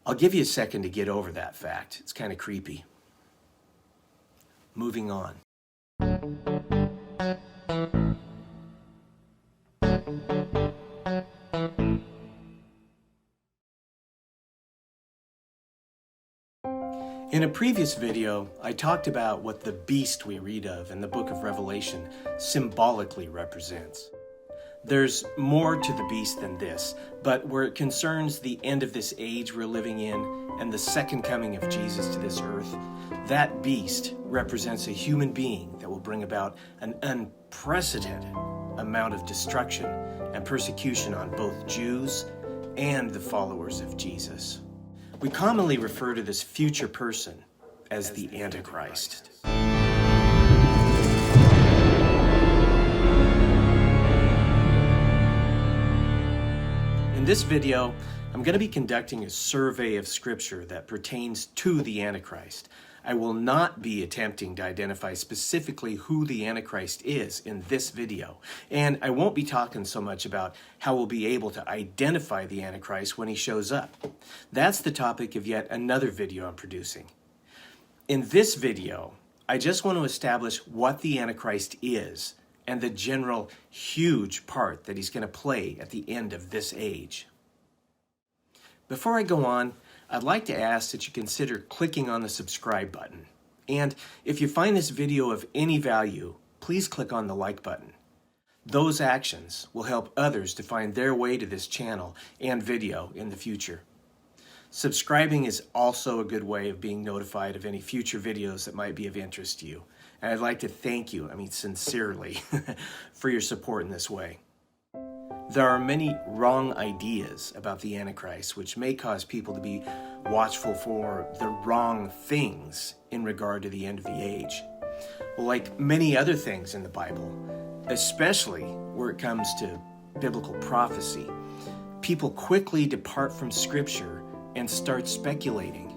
I'll give you a second to get over that fact. It's kind of creepy. Moving on. In a previous video, I talked about what the beast we read of in the book of Revelation symbolically represents. There's more to the beast than this, but where it concerns the end of this age we're living in and the second coming of Jesus to this earth, that beast represents a human being that will bring about an unprecedented amount of destruction and persecution on both Jews and the followers of Jesus. We commonly refer to this future person as the Antichrist. In this video, I'm going to be conducting a survey of scripture that pertains to the Antichrist. I will not be attempting to identify specifically who the Antichrist is in this video, and I won't be talking so much about how we'll be able to identify the Antichrist when he shows up. That's the topic of yet another video I'm producing. In this video, I just want to establish what the Antichrist is and the general huge part that he's going to play at the end of this age. Before I go on, I'd like to ask that you consider clicking on the subscribe button. And if you find this video of any value, please click on the like button. Those actions will help others to find their way to this channel and video in the future. Subscribing is also a good way of being notified of any future videos that might be of interest to you. And I'd like to thank you, sincerely, for your support in this way. There are many wrong ideas about the Antichrist, which may cause people to be watchful for the wrong things in regard to the end of the age. Well, like many other things in the Bible, especially where it comes to biblical prophecy, people quickly depart from Scripture and start speculating,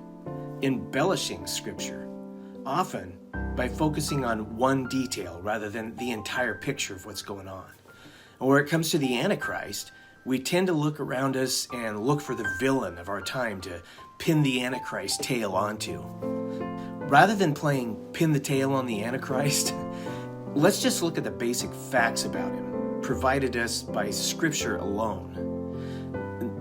embellishing Scripture, often by focusing on one detail rather than the entire picture of what's going on. And where it comes to the Antichrist, we tend to look around us and look for the villain of our time to pin the Antichrist tail onto. Rather than playing pin the tail on the Antichrist, let's just look at the basic facts about him, provided us by Scripture alone.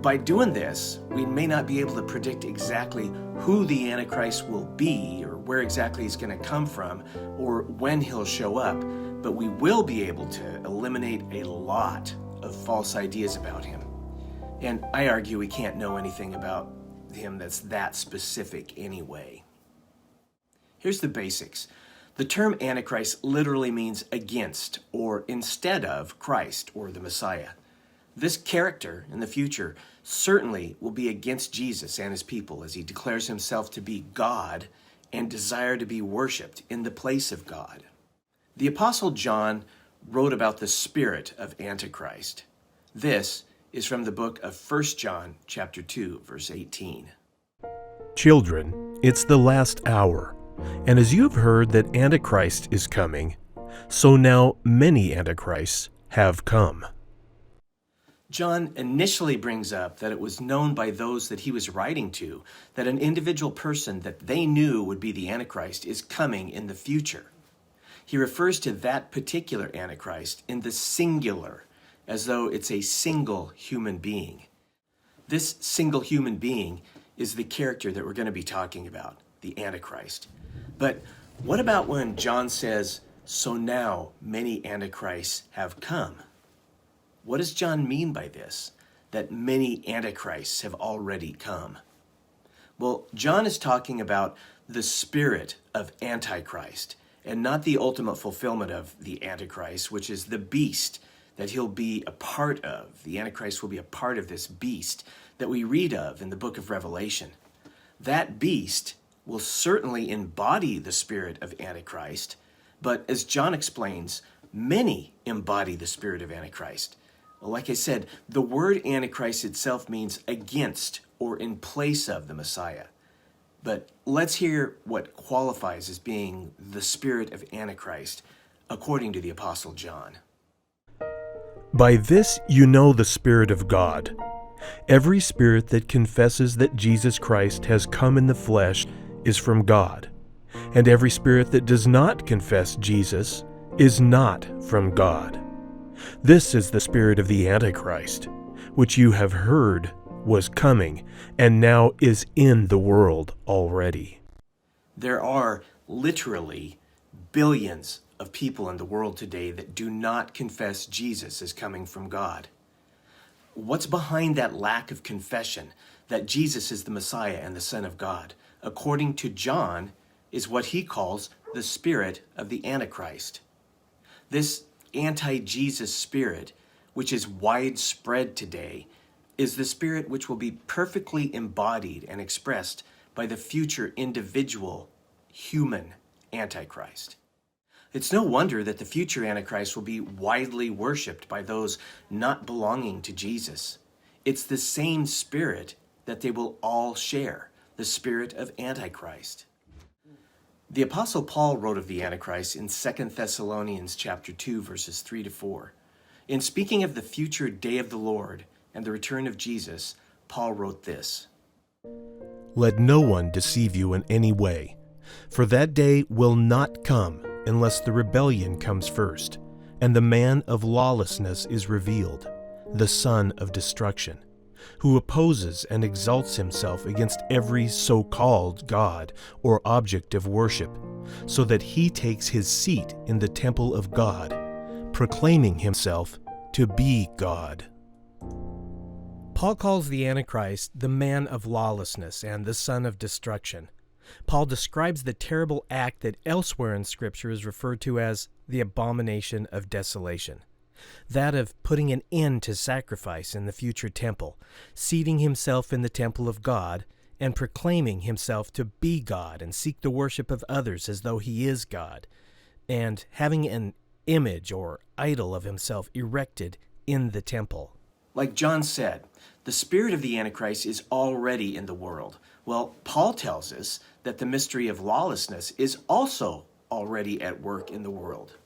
By doing this, we may not be able to predict exactly who the Antichrist will be or where exactly he's going to come from or when he'll show up, but we will be able to eliminate a lot of false ideas about him. And I argue we can't know anything about him that's that specific anyway. Here's the basics. The term Antichrist literally means against or instead of Christ or the Messiah. This character in the future certainly will be against Jesus and his people as he declares himself to be God and desire to be worshipped in the place of God. The Apostle John wrote about the spirit of Antichrist. This is from the book of 1 John chapter 2, verse 18. Children, it's the last hour, and as you have heard that Antichrist is coming, so now many Antichrists have come. John initially brings up that it was known by those that he was writing to that an individual person that they knew would be the Antichrist is coming in the future. He refers to that particular Antichrist in the singular, as though it's a single human being. This single human being is the character that we're going to be talking about, the Antichrist. But what about when John says, so now many Antichrists have come? What does John mean by this, that many Antichrists have already come? Well, John is talking about the spirit of Antichrist, and not the ultimate fulfillment of the Antichrist, which is the beast that he'll be a part of. The Antichrist will be a part of this beast that we read of in the book of Revelation. That beast will certainly embody the spirit of Antichrist, but as John explains, many embody the spirit of Antichrist. Like I said, the word Antichrist itself means against or in place of the Messiah. But let's hear what qualifies as being the spirit of Antichrist, according to the Apostle John. By this you know the Spirit of God. Every spirit that confesses that Jesus Christ has come in the flesh is from God, and every spirit that does not confess Jesus is not from God. This is the spirit of the Antichrist, which you have heard was coming, and now is in the world already. There are literally billions of people in the world today that do not confess Jesus as coming from God. What's behind that lack of confession that Jesus is the Messiah and the Son of God, according to John, is what he calls the spirit of the Antichrist. This anti-Jesus spirit, which is widespread today, is the spirit which will be perfectly embodied and expressed by the future individual human Antichrist. It's no wonder that the future Antichrist will be widely worshipped by those not belonging to Jesus. It's the same spirit that they will all share, the spirit of Antichrist. The Apostle Paul wrote of the Antichrist in 2 Thessalonians chapter 2, verses 3 to 4. In speaking of the future day of the Lord and the return of Jesus, Paul wrote this: Let no one deceive you in any way, for that day will not come unless the rebellion comes first, and the man of lawlessness is revealed, the son of destruction, who opposes and exalts himself against every so-called God or object of worship, so that he takes his seat in the temple of God, proclaiming himself to be God. Paul calls the Antichrist the man of lawlessness and the son of destruction. Paul describes the terrible act that elsewhere in Scripture is referred to as the abomination of desolation, that of putting an end to sacrifice in the future temple, seating himself in the temple of God, and proclaiming himself to be God and seek the worship of others as though he is God, and having an image or idol of himself erected in the temple. Like John said, the spirit of the Antichrist is already in the world. Well, Paul tells us that the mystery of lawlessness is also already at work in the world.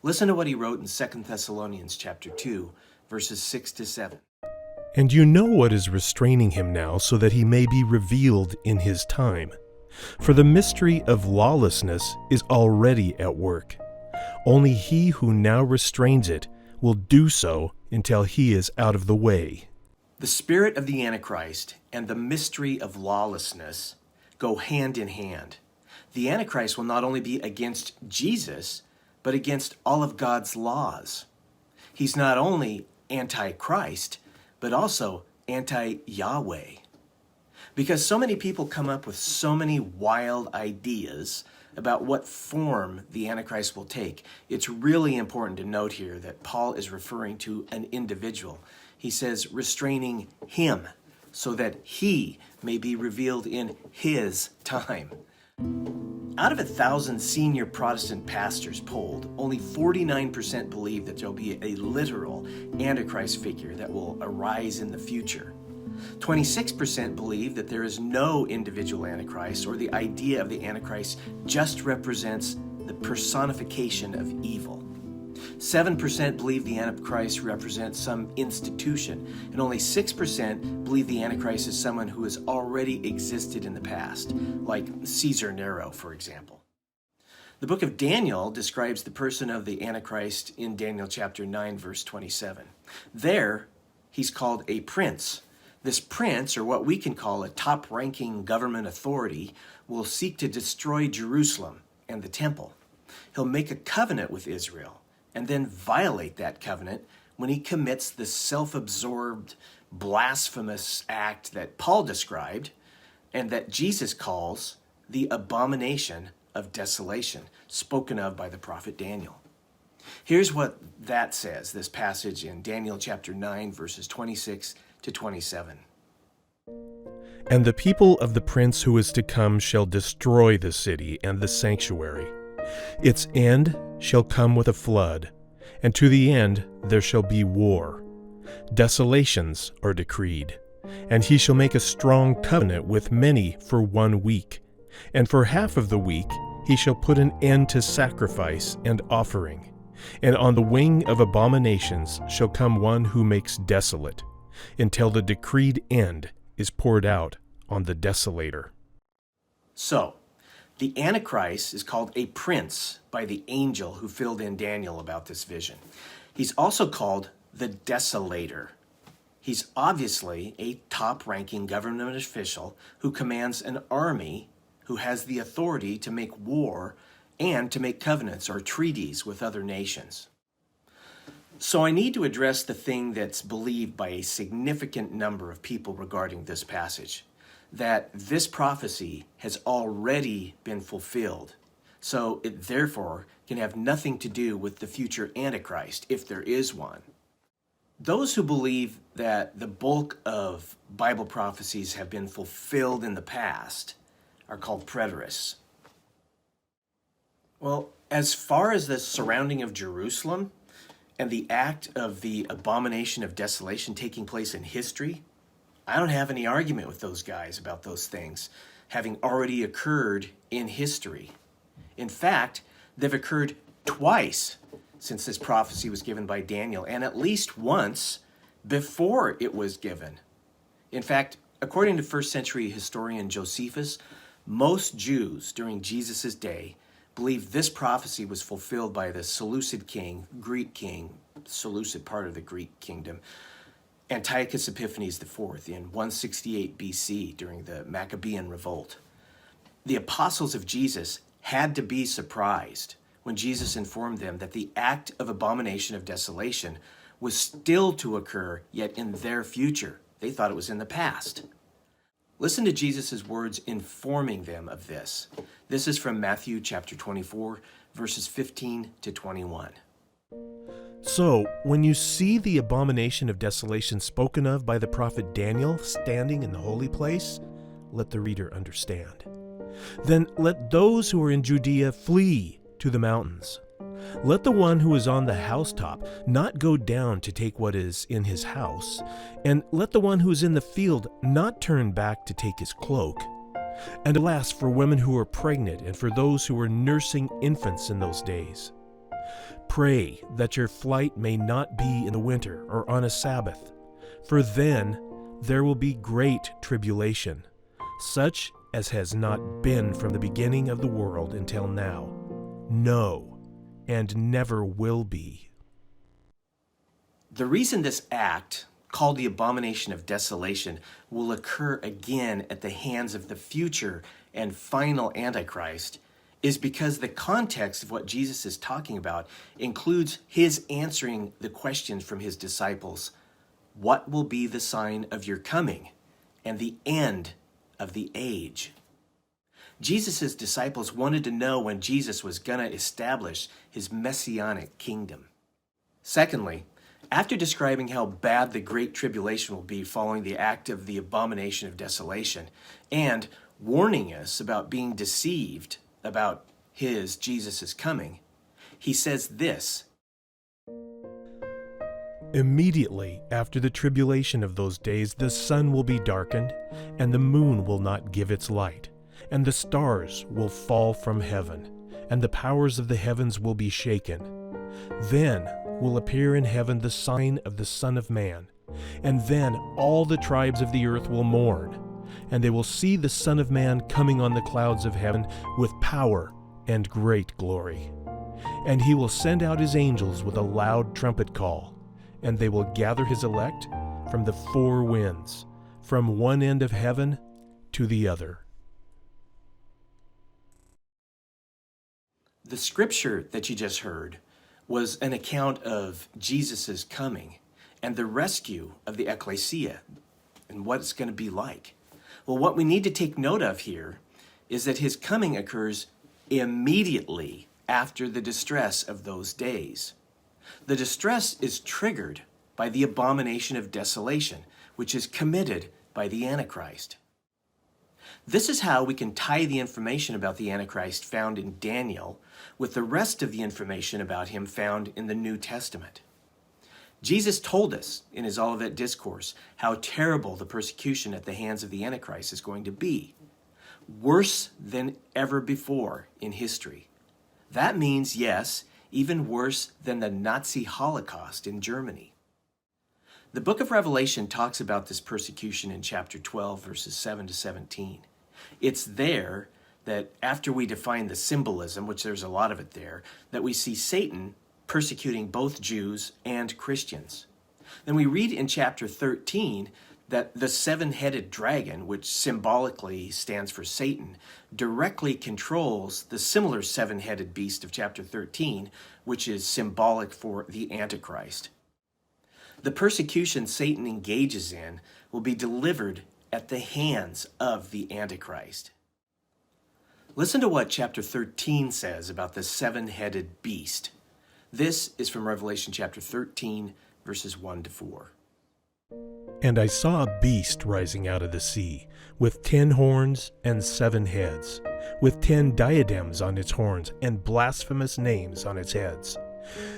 Listen to what he wrote in 2 Thessalonians chapter 2, verses 6 to 7. And you know what is restraining him now, so that he may be revealed in his time. For the mystery of lawlessness is already at work. Only he who now restrains it will do so until he is out of the way. The spirit of the Antichrist and the mystery of lawlessness go hand in hand. The Antichrist will not only be against Jesus, but against all of God's laws. He's not only anti-Christ, but also anti-Yahweh. Because so many people come up with so many wild ideas about what form the Antichrist will take, it's really important to note here that Paul is referring to an individual. He says, restraining him so that he may be revealed in his time. Out of 1,000 senior Protestant pastors polled, only 49% believe that there will be a literal Antichrist figure that will arise in the future. 26% believe that there is no individual Antichrist, or the idea of the Antichrist just represents the personification of evil. 7% believe the Antichrist represents some institution, and only 6% believe the Antichrist is someone who has already existed in the past, like Caesar Nero, for example. The book of Daniel describes the person of the Antichrist in Daniel chapter 9, verse 27. There, he's called a prince. This prince, or what we can call a top-ranking government authority, will seek to destroy Jerusalem and the temple. He'll make a covenant with Israel and then violate that covenant when he commits the self-absorbed, blasphemous act that Paul described and that Jesus calls the abomination of desolation, spoken of by the prophet Daniel. Here's what that says, this passage in Daniel chapter 9, verses 26 to 27. And the people of the prince who is to come shall destroy the city and the sanctuary. Its end shall come with a flood, and to the end there shall be war. Desolations are decreed, and he shall make a strong covenant with many for 1 week, and for half of the week he shall put an end to sacrifice and offering. And on the wing of abominations shall come one who makes desolate, until the decreed end is poured out on the desolator. So, the Antichrist is called a prince by the angel who filled in Daniel about this vision. He's also called the Desolator. He's obviously a top-ranking government official who commands an army who has the authority to make war and to make covenants or treaties with other nations. So I need to address the thing that's believed by a significant number of people regarding this passage, that this prophecy has already been fulfilled, so it therefore can have nothing to do with the future Antichrist, if there is one. Those who believe that the bulk of Bible prophecies have been fulfilled in the past are called preterists. Well, as far as the surrounding of Jerusalem and the act of the Abomination of Desolation taking place in history, I don't have any argument with those guys about those things having already occurred in history. In fact, they've occurred twice since this prophecy was given by Daniel, and at least once before it was given. In fact, according to first century historian Josephus, most Jews during Jesus' day believed this prophecy was fulfilled by the Seleucid king, Seleucid part of the Greek kingdom, Antiochus Epiphanes IV in 168 BC during the Maccabean revolt. The apostles of Jesus had to be surprised when Jesus informed them that the act of abomination of desolation was still to occur, yet in their future. They thought it was in the past. Listen to Jesus' words informing them of this. This is from Matthew chapter 24, verses 15 to 21. So, when you see the abomination of desolation spoken of by the prophet Daniel standing in the holy place, let the reader understand. Then let those who are in Judea flee to the mountains. Let the one who is on the housetop not go down to take what is in his house, and let the one who is in the field not turn back to take his cloak. And alas for women who are pregnant and for those who are nursing infants in those days. Pray that your flight may not be in the winter or on a Sabbath, for then there will be great tribulation, such as has not been from the beginning of the world until now. No, and never will be. The reason this act, called the Abomination of Desolation, will occur again at the hands of the future and final Antichrist is because the context of what Jesus is talking about includes his answering the questions from his disciples. What will be the sign of your coming and the end of the age? Jesus' disciples wanted to know when Jesus was going to establish his messianic kingdom. Secondly, after describing how bad the Great Tribulation will be following the act of the Abomination of Desolation, and warning us about being deceived about Jesus' coming, he says this: Immediately after the tribulation of those days, the sun will be darkened, and the moon will not give its light, and the stars will fall from heaven, and the powers of the heavens will be shaken. Then will appear in heaven the sign of the Son of Man, and then all the tribes of the earth will mourn, and they will see the Son of Man coming on the clouds of heaven with power and great glory. And he will send out his angels with a loud trumpet call, and they will gather his elect from the four winds, from one end of heaven to the other. The scripture that you just heard was an account of Jesus' coming and the rescue of the ecclesia and what it's going to be like. Well, what we need to take note of here is that his coming occurs immediately after the distress of those days. The distress is triggered by the abomination of desolation, which is committed by the Antichrist. This is how we can tie the information about the Antichrist found in Daniel with the rest of the information about him found in the New Testament. Jesus told us in his Olivet Discourse how terrible the persecution at the hands of the Antichrist is going to be, worse than ever before in history. That means, yes, even worse than the Nazi Holocaust in Germany. The book of Revelation talks about this persecution in chapter 12, verses 7 to 17. It's there that after we define the symbolism, which there's a lot of it there, that we see Satan persecuting both Jews and Christians. Then we read in chapter 13 that the seven-headed dragon, which symbolically stands for Satan, directly controls the similar seven-headed beast of chapter 13, which is symbolic for the Antichrist. The persecution Satan engages in will be delivered at the hands of the Antichrist. Listen to what chapter 13 says about the seven-headed beast. This is from Revelation chapter 13, verses 1 to 4. And I saw a beast rising out of the sea, with 10 horns and 7 heads, with 10 diadems on its horns and blasphemous names on its heads.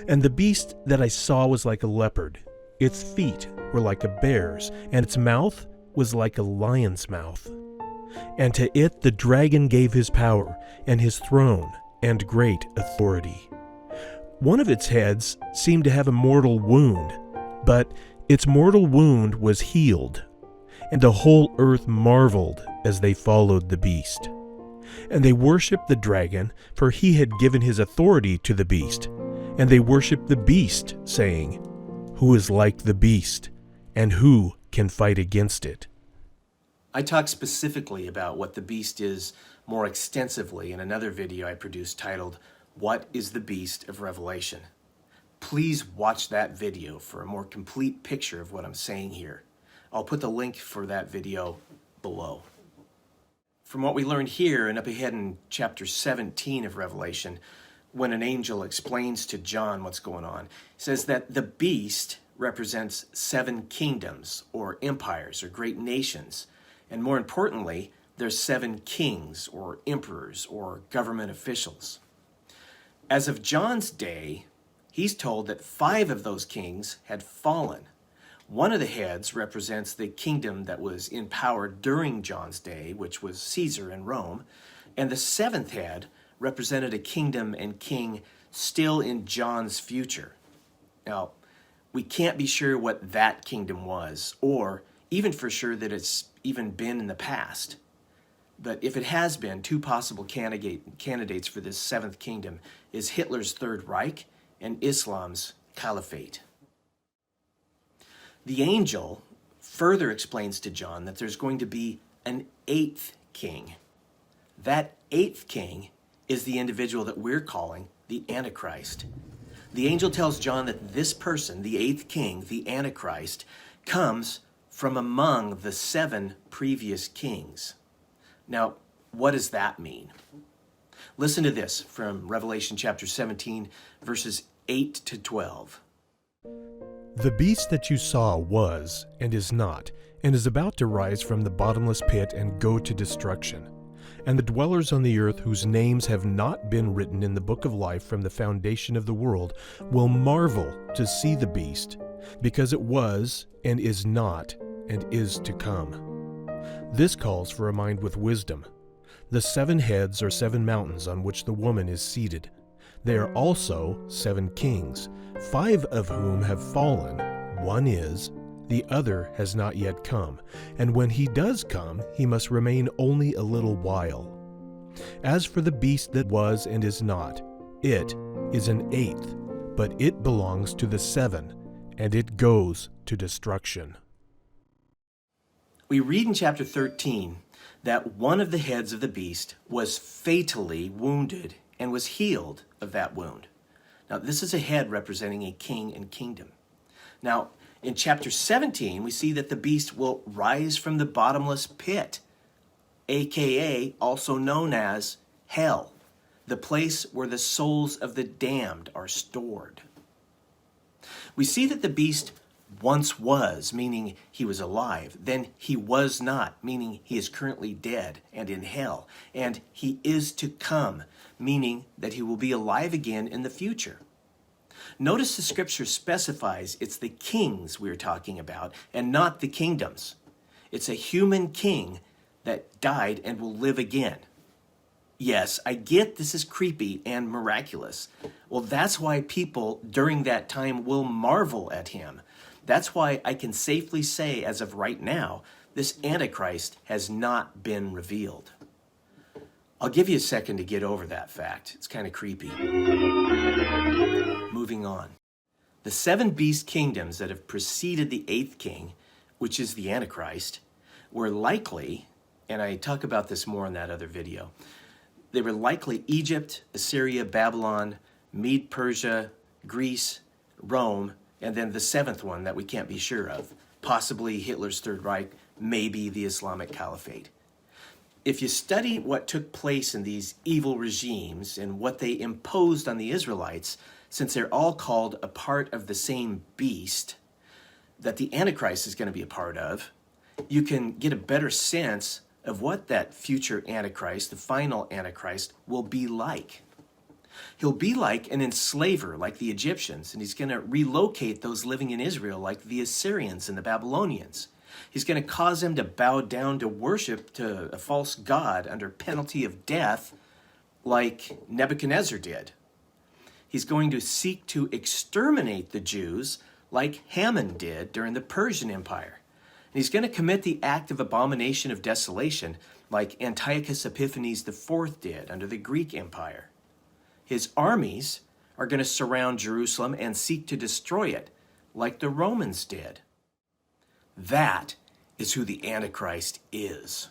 And the beast that I saw was like a leopard. Its feet were like a bear's, and its mouth was like a lion's mouth. And to it the dragon gave his power, and his throne, and great authority. One of its heads seemed to have a mortal wound, but its mortal wound was healed, and the whole earth marveled as they followed the beast. And they worshipped the dragon, for he had given his authority to the beast. And they worshipped the beast, saying, "Who is like the beast, and who can fight against it?" I talk specifically about what the beast is more extensively in another video I produced titled, "What is the Beast of Revelation?" Please watch that video for a more complete picture of what I'm saying here. I'll put the link for that video below. From what we learned here and up ahead in chapter 17 of Revelation, when an angel explains to John what's going on, he says that the beast represents 7 kingdoms or empires or great nations. And more importantly, there's 7 kings or emperors or government officials. As of John's day, he's told that 5 of those kings had fallen. One of the heads represents the kingdom that was in power during John's day, which was Caesar in Rome. And the 7th head represented a kingdom and king still in John's future. Now, we can't be sure what that kingdom was, or even for sure that it's even been in the past. But if it has been, 2 possible candidates for this 7th kingdom is Hitler's Third Reich and Islam's Caliphate. The angel further explains to John that there's going to be an 8th king. That 8th king is the individual that we're calling the Antichrist. The angel tells John that this person, the 8th king, the Antichrist, comes from among the 7 previous kings. Now, what does that mean? Listen to this from Revelation chapter 17, verses 8 to 12. The beast that you saw was, and is not, and is about to rise from the bottomless pit and go to destruction. And the dwellers on the earth whose names have not been written in the book of life from the foundation of the world will marvel to see the beast, because it was, and is not, and is to come. This calls for a mind with wisdom. The 7 heads are 7 mountains on which the woman is seated. They are also 7 kings, 5 of whom have fallen. One is, the other has not yet come, and when he does come, he must remain only a little while. As for the beast that was and is not, it is an 8th, but it belongs to the 7, and it goes to destruction. We read in chapter 13 that one of the heads of the beast was fatally wounded and was healed of that wound. Now, this is a head representing a king and kingdom. Now, in chapter 17, we see that the beast will rise from the bottomless pit, aka also known as hell, the place where the souls of the damned are stored. We see that the beast once was, meaning he was alive. Then he was not, meaning he is currently dead and in hell. And he is to come, meaning that he will be alive again in the future. Notice the scripture specifies it's the kings we're talking about and not the kingdoms. It's a human king that died and will live again. Yes, I get this is creepy and miraculous. Well, that's why people during that time will marvel at him. That's why I can safely say, as of right now, this Antichrist has not been revealed. I'll give you a second to get over that fact. It's kind of creepy. Moving on. The 7 beast kingdoms that have preceded the 8th king, which is the Antichrist, were likely, and I talk about this more in that other video, they were likely Egypt, Assyria, Babylon, Mede, Persia, Greece, Rome, and then the 7th one that we can't be sure of, possibly Hitler's Third Reich, maybe the Islamic Caliphate. If you study what took place in these evil regimes and what they imposed on the Israelites, since they're all called a part of the same beast that the Antichrist is going to be a part of, you can get a better sense of what that future Antichrist, the final Antichrist, will be like. He'll be like an enslaver, like the Egyptians, and he's going to relocate those living in Israel, like the Assyrians and the Babylonians. He's going to cause them to bow down to worship to a false god under penalty of death, like Nebuchadnezzar did. He's going to seek to exterminate the Jews, like Haman did during the Persian Empire. And he's going to commit the act of abomination of desolation, like Antiochus Epiphanes IV did under the Greek Empire. His armies are going to surround Jerusalem and seek to destroy it, like the Romans did. That is who the Antichrist is.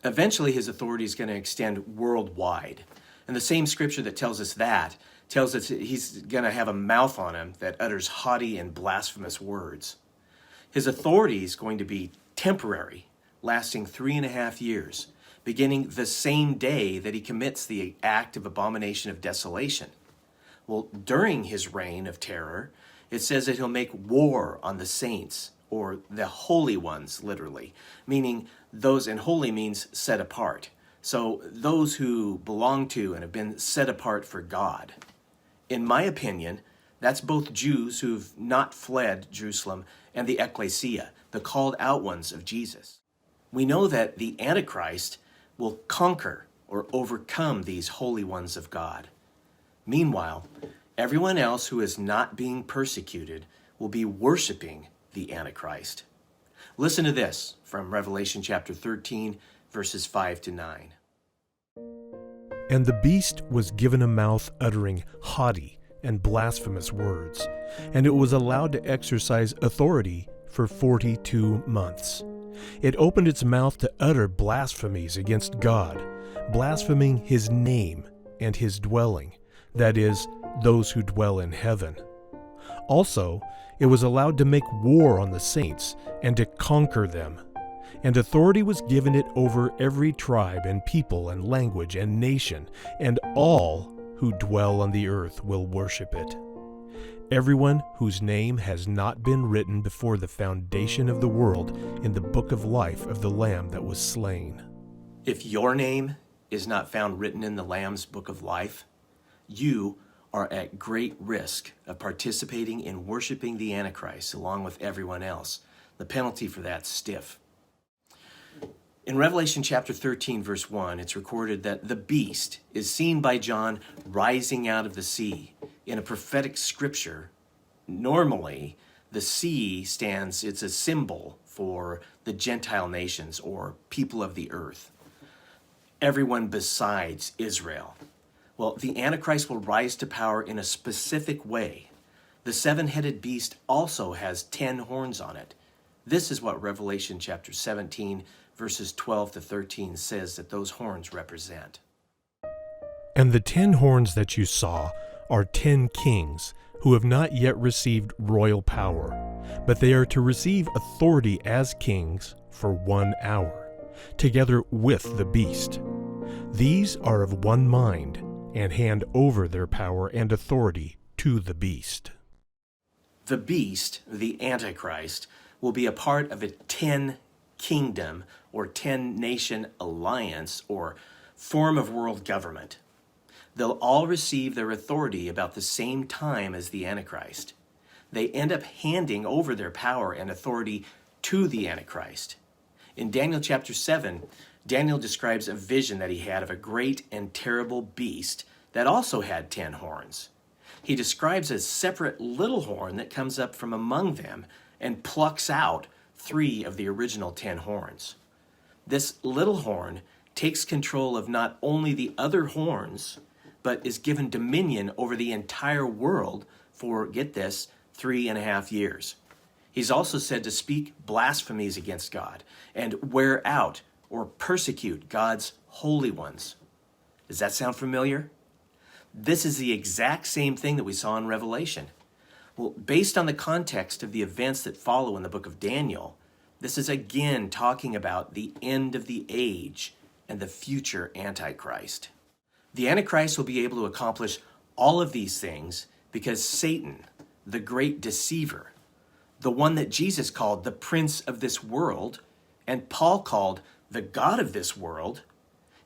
Eventually, his authority is going to extend worldwide. And the same scripture that tells us that tells us that he's going to have a mouth on him that utters haughty and blasphemous words. His authority is going to be temporary, lasting 3.5 years, beginning the same day that he commits the act of abomination of desolation. Well, during his reign of terror, it says that he'll make war on the saints, or the holy ones, literally, meaning those, and holy means set apart. So those who belong to and have been set apart for God. In my opinion, that's both Jews who've not fled Jerusalem and the ecclesia, the called out ones of Jesus. We know that the Antichrist will conquer or overcome these holy ones of God. Meanwhile, everyone else who is not being persecuted will be worshiping the Antichrist. Listen to this from Revelation chapter 13, verses 5 to 9. And the beast was given a mouth uttering haughty and blasphemous words, and it was allowed to exercise authority for 42 months. It opened its mouth to utter blasphemies against God, blaspheming his name and his dwelling, that is, those who dwell in heaven. Also, it was allowed to make war on the saints and to conquer them. And authority was given it over every tribe and people and language and nation, and all who dwell on the earth will worship it. Everyone whose name has not been written before the foundation of the world in the book of life of the Lamb that was slain. If your name is not found written in the Lamb's book of life, you are at great risk of participating in worshiping the Antichrist along with everyone else. The penalty for that's stiff. In Revelation chapter 13, verse 1, it's recorded that the beast is seen by John rising out of the sea. In a prophetic scripture, normally the sea stands, it's a symbol for the Gentile nations or people of the earth. Everyone besides Israel. Well, the Antichrist will rise to power in a specific way. The 7-headed beast also has 10 horns on it. This is what Revelation chapter 17, verses 12 to 13 says that those horns represent. And the 10 horns that you saw are 10 kings who have not yet received royal power, but they are to receive authority as kings for 1 hour, together with the beast. These are of one mind, and hand over their power and authority to the beast. The beast, the Antichrist, will be a part of a 10-kingdom or 10-nation alliance or form of world government. They'll all receive their authority about the same time as the Antichrist. They end up handing over their power and authority to the Antichrist. In Daniel chapter 7, Daniel describes a vision that he had of a great and terrible beast that also had 10 horns. he describes a separate little horn that comes up from among them and plucks out 3 of the original 10 horns. This little horn takes control of not only the other horns, but is given dominion over the entire world for, get this, 3.5 years. He's also said to speak blasphemies against God and wear out or persecute God's holy ones. Does that sound familiar? This is the exact same thing that we saw in Revelation. Well, based on the context of the events that follow in the book of Daniel, this is again talking about the end of the age and the future Antichrist. The Antichrist will be able to accomplish all of these things because Satan, the great deceiver, the one that Jesus called the prince of this world, and Paul called the god of this world,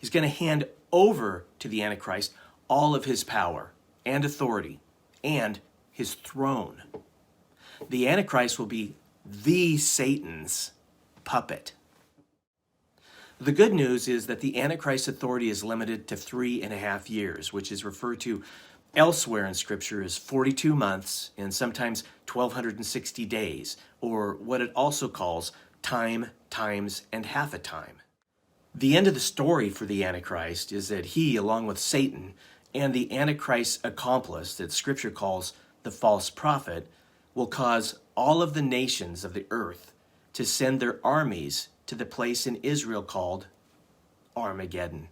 is going to hand over to the Antichrist all of his power and authority and his throne. The Antichrist will be the Satan's puppet. The good news is that the Antichrist's authority is limited to 3.5 years, which is referred to elsewhere in Scripture as 42 months and sometimes 1,260 days, or what it also calls time, times, and half a time. The end of the story for the Antichrist is that he, along with Satan and the Antichrist's accomplice that Scripture calls the false prophet, will cause all of the nations of the earth to send their armies to the place in Israel called Armageddon.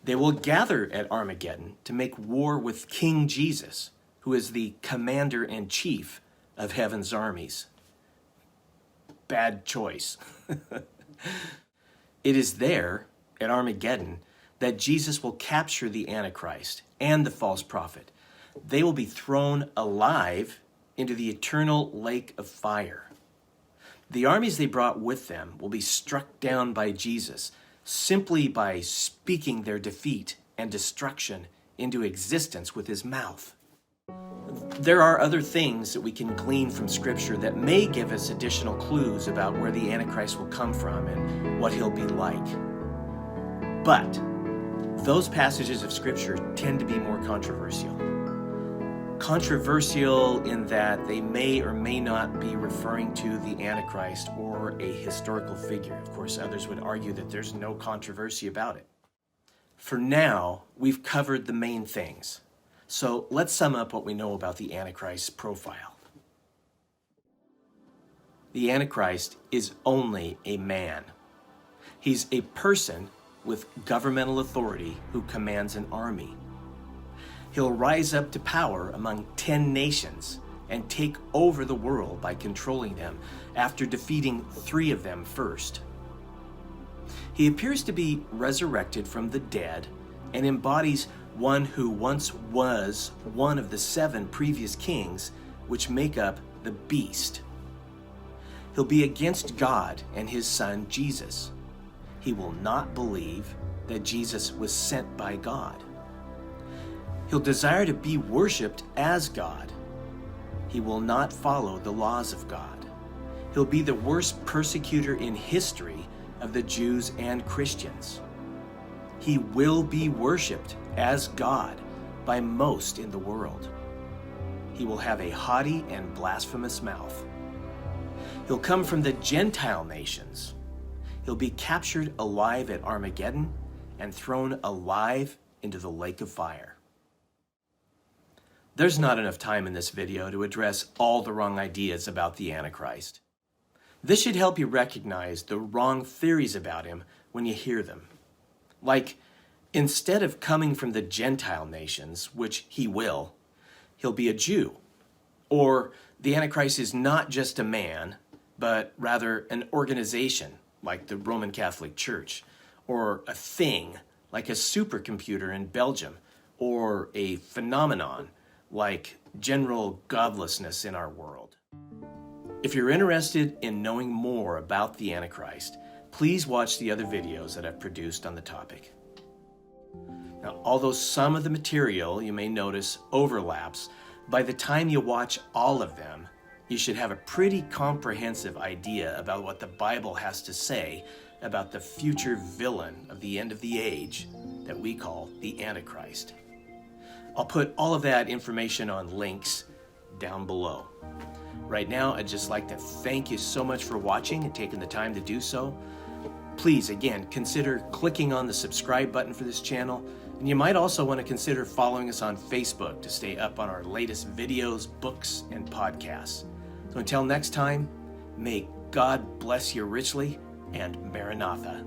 They will gather at Armageddon to make war with King Jesus, who is the commander-in-chief of heaven's armies. Bad choice. It is there, at Armageddon, that Jesus will capture the Antichrist and the false prophet. They will be thrown alive into the eternal lake of fire. The armies they brought with them will be struck down by Jesus simply by speaking their defeat and destruction into existence with his mouth. There are other things that we can glean from Scripture that may give us additional clues about where the Antichrist will come from and what he'll be like. But those passages of Scripture tend to be more controversial. Controversial in that they may or may not be referring to the Antichrist or a historical figure. Of course, others would argue that there's no controversy about it. For now, we've covered the main things. So let's sum up what we know about the Antichrist's profile. The Antichrist is only a man. He's a person with governmental authority who commands an army. He'll rise up to power among 10 nations and take over the world by controlling them after defeating 3 of them first. He appears to be resurrected from the dead and embodies one who once was one of the 7 previous kings which make up the beast. He'll be against God and his son Jesus. He will not believe that Jesus was sent by God. He'll desire to be worshipped as God. He will not follow the laws of God. He'll be the worst persecutor in history of the Jews and Christians. He will be worshipped as God by most in the world. He will have a haughty and blasphemous mouth. He'll come from the Gentile nations. He'll be captured alive at Armageddon and thrown alive into the lake of fire. There's not enough time in this video to address all the wrong ideas about the Antichrist. This should help you recognize the wrong theories about him when you hear them. Like, instead of coming from the Gentile nations, which he will, he'll be a Jew. Or the Antichrist is not just a man, but rather an organization, like the Roman Catholic Church, or a thing, like a supercomputer in Belgium, or a phenomenon, like general godlessness in our world. If you're interested in knowing more about the Antichrist, please watch the other videos that I've produced on the topic. Now, although some of the material you may notice overlaps, by the time you watch all of them, you should have a pretty comprehensive idea about what the Bible has to say about the future villain of the end of the age that we call the Antichrist. I'll put all of that information on links down below. Right now, I'd just like to thank you so much for watching and taking the time to do so. Please, again, consider clicking on the subscribe button for this channel, and you might also want to consider following us on Facebook to stay up on our latest videos, books, and podcasts. So until next time, may God bless you richly, and Maranatha.